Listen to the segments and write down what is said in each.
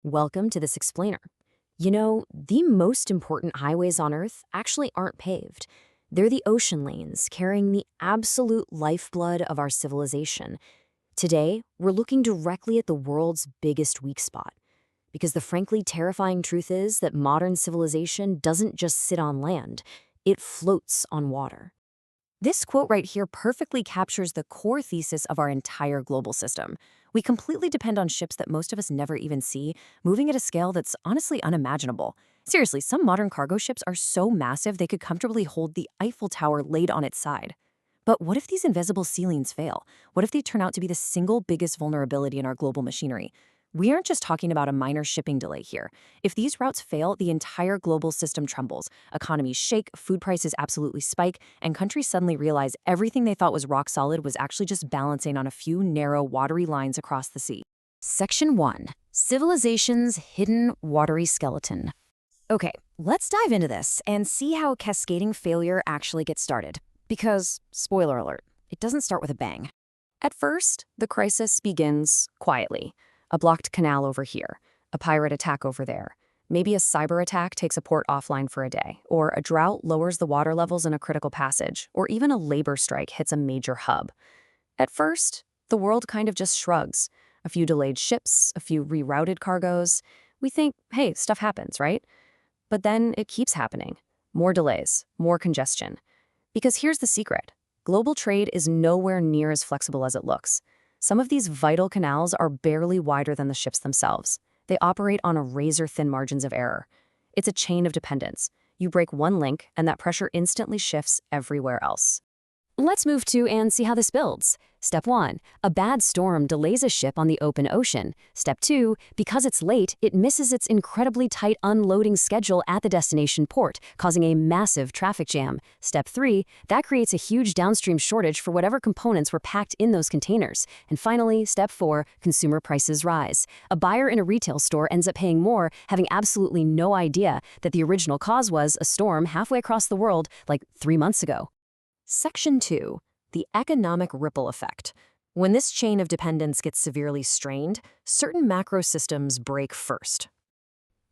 Welcome to this explainer. You know, the most important highways on Earth actually aren't paved. They're the ocean lanes carrying the absolute lifeblood of our civilization. Today, we're looking directly at the world's biggest weak spot. Because the frankly terrifying truth is that modern civilization doesn't just sit on land, it floats on water. This quote right here perfectly captures the core thesis of our entire global system. We completely depend on ships that most of us never even see, moving at a scale that's honestly unimaginable. Seriously, some modern cargo ships are so massive they could comfortably hold the Eiffel Tower laid on its side. But what if these invisible ceilings fail? What if they turn out to be the single biggest vulnerability in our global machinery? We aren't just talking about a minor shipping delay here. If these routes fail, the entire global system trembles. Economies shake, food prices absolutely spike, and countries suddenly realize everything they thought was rock solid was actually just balancing on a few narrow, watery lines across the sea. Section 1. Civilization's Hidden Watery Skeleton. Okay, let's dive into this and see how cascading failure actually gets started. Because, spoiler alert, it doesn't start with a bang. At first, the crisis begins quietly. A blocked canal over here, a pirate attack over there. Maybe a cyber attack takes a port offline for a day, or a drought lowers the water levels in a critical passage, or even a labor strike hits a major hub. At first, the world kind of just shrugs. A few delayed ships, a few rerouted cargoes. We think, hey, stuff happens, right? But then it keeps happening. More delays, more congestion. Because here's the secret. Global trade is nowhere near as flexible as it looks. Some of these vital canals are barely wider than the ships themselves. They operate on a razor-thin margins of error. It's a chain of dependence. You break one link, and that pressure instantly shifts everywhere else. Let's move to and see how this builds. Step 1. A bad storm delays a ship on the open ocean. Step 2. Because it's late, it misses its incredibly tight unloading schedule at the destination port, causing a massive traffic jam. Step 3. That creates a huge downstream shortage for whatever components were packed in those containers. And finally, Step 4. Consumer prices rise. A buyer in a retail store ends up paying more, having absolutely no idea that the original cause was a storm halfway across the world like 3 months ago. Section 2. The economic ripple effect. When this chain of dependence gets severely strained, certain macro systems break first.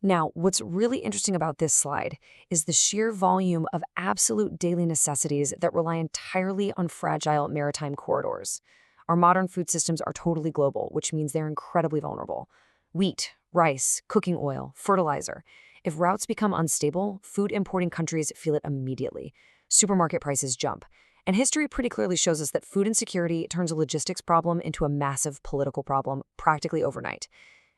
Now, what's really interesting about this slide is the sheer volume of absolute daily necessities that rely entirely on fragile maritime corridors. Our modern food systems are totally global, which means they're incredibly vulnerable. Wheat, rice, cooking oil, fertilizer. If routes become unstable, food importing countries feel it immediately. Supermarket prices jump. And history pretty clearly shows us that food insecurity turns a logistics problem into a massive political problem practically overnight.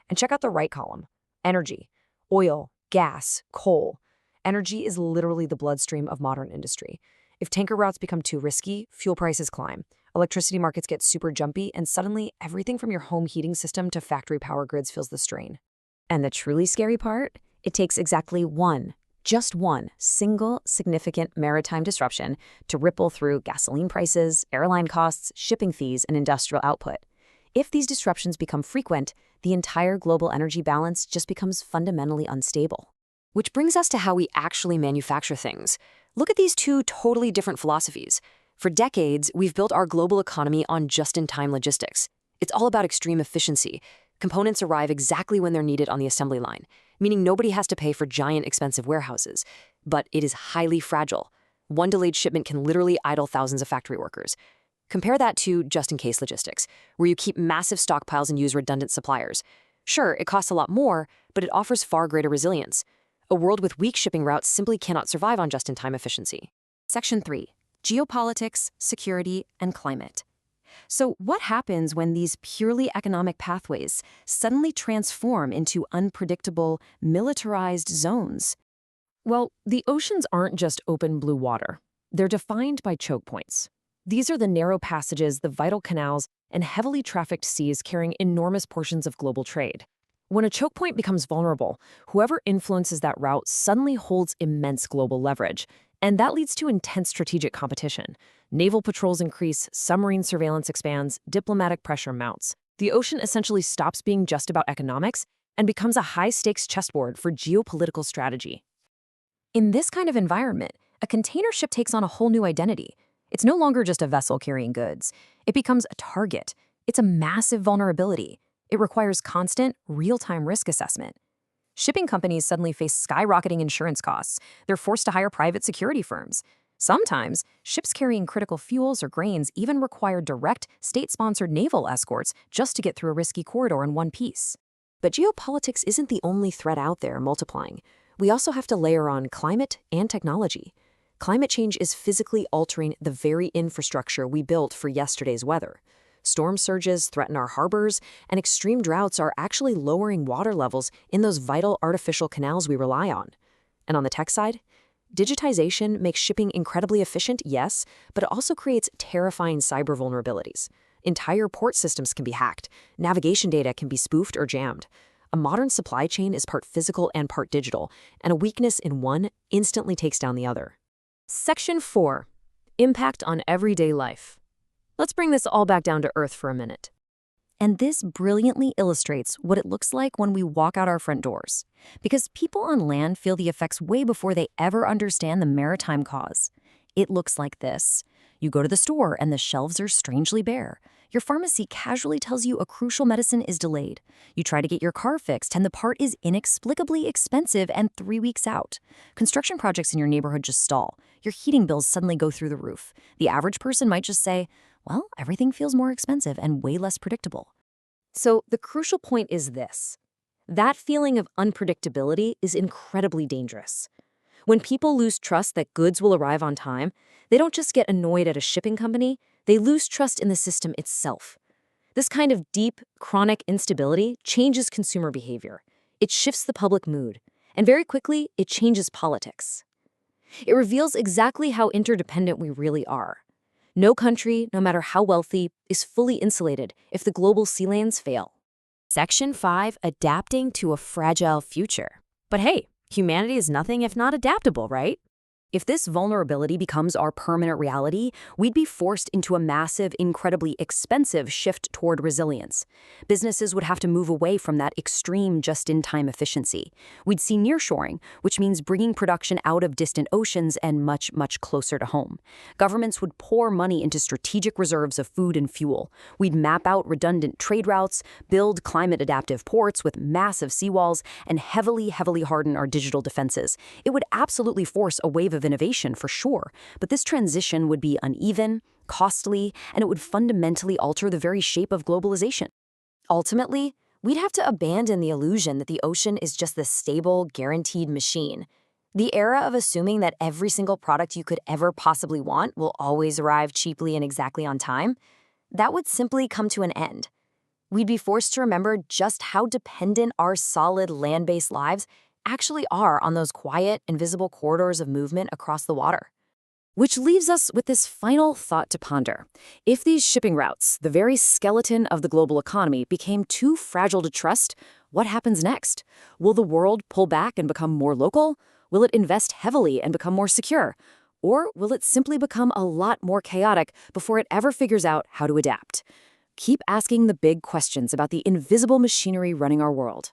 And check out the right column. Energy. Oil, gas, coal. Energy is literally the bloodstream of modern industry. If tanker routes become too risky, fuel prices climb. Electricity markets get super jumpy, and suddenly everything from your home heating system to factory power grids feels the strain. And the truly scary part? It takes exactly just one single significant maritime disruption to ripple through gasoline prices, airline costs, shipping fees, and industrial output. If these disruptions become frequent, the entire global energy balance just becomes fundamentally unstable. Which brings us to how we actually manufacture things. Look at these two totally different philosophies. For decades, we've built our global economy on just-in-time logistics. It's all about extreme efficiency. Components arrive exactly when they're needed on the assembly line, meaning nobody has to pay for giant expensive warehouses. But it is highly fragile. One delayed shipment can literally idle thousands of factory workers. Compare that to just-in-case logistics, where you keep massive stockpiles and use redundant suppliers. Sure, it costs a lot more, but it offers far greater resilience. A world with weak shipping routes simply cannot survive on just-in-time efficiency. Section 3. Geopolitics, Security, and Climate. So what happens when these purely economic pathways suddenly transform into unpredictable, militarized zones? Well, the oceans aren't just open blue water. They're defined by choke points. These are the narrow passages, the vital canals, and heavily trafficked seas carrying enormous portions of global trade. When a choke point becomes vulnerable, whoever influences that route suddenly holds immense global leverage, and that leads to intense strategic competition. Naval patrols increase, submarine surveillance expands, diplomatic pressure mounts. The ocean essentially stops being just about economics and becomes a high-stakes chessboard for geopolitical strategy. In this kind of environment, a container ship takes on a whole new identity. It's no longer just a vessel carrying goods. It becomes a target. It's a massive vulnerability. It requires constant, real-time risk assessment. Shipping companies suddenly face skyrocketing insurance costs. They're forced to hire private security firms. Sometimes, ships carrying critical fuels or grains even require direct, state-sponsored naval escorts just to get through a risky corridor in one piece. But geopolitics isn't the only threat out there multiplying. We also have to layer on climate and technology. Climate change is physically altering the very infrastructure we built for yesterday's weather. Storm surges threaten our harbors, and extreme droughts are actually lowering water levels in those vital artificial canals we rely on. And on the tech side, digitization makes shipping incredibly efficient, yes, but it also creates terrifying cyber vulnerabilities. Entire port systems can be hacked. Navigation data can be spoofed or jammed. A modern supply chain is part physical and part digital, and a weakness in one instantly takes down the other. Section 4. Impact on everyday life. Let's bring this all back down to earth for a minute. And this brilliantly illustrates what it looks like when we walk out our front doors. Because people on land feel the effects way before they ever understand the maritime cause. It looks like this. You go to the store and the shelves are strangely bare. Your pharmacy casually tells you a crucial medicine is delayed. You try to get your car fixed and the part is inexplicably expensive and 3 weeks out. Construction projects in your neighborhood just stall. Your heating bills suddenly go through the roof. The average person might just say, well, everything feels more expensive and way less predictable. So the crucial point is this. That feeling of unpredictability is incredibly dangerous. When people lose trust that goods will arrive on time, they don't just get annoyed at a shipping company, they lose trust in the system itself. This kind of deep, chronic instability changes consumer behavior. It shifts the public mood, and very quickly, it changes politics. It reveals exactly how interdependent we really are. No country, no matter how wealthy, is fully insulated if the global sea lanes fail. Section 5. Adapting to a fragile future. But hey, humanity is nothing if not adaptable, right? If this vulnerability becomes our permanent reality, we'd be forced into a massive, incredibly expensive shift toward resilience. Businesses would have to move away from that extreme just-in-time efficiency. We'd see nearshoring, which means bringing production out of distant oceans and much, much closer to home. Governments would pour money into strategic reserves of food and fuel. We'd map out redundant trade routes, build climate-adaptive ports with massive seawalls, and heavily harden our digital defenses. It would absolutely force a wave of innovation for sure, but this transition would be uneven, costly, and it would fundamentally alter the very shape of globalization. Ultimately, we'd have to abandon the illusion that the ocean is just this stable, guaranteed machine. The era of assuming that every single product you could ever possibly want will always arrive cheaply and exactly on time, that would simply come to an end. We'd be forced to remember just how dependent our solid land-based lives actually are on those quiet, invisible corridors of movement across the water. Which leaves us with this final thought to ponder. If these shipping routes, the very skeleton of the global economy, became too fragile to trust, what happens next? Will the world pull back and become more local? Will it invest heavily and become more secure? Or will it simply become a lot more chaotic before it ever figures out how to adapt? Keep asking the big questions about the invisible machinery running our world.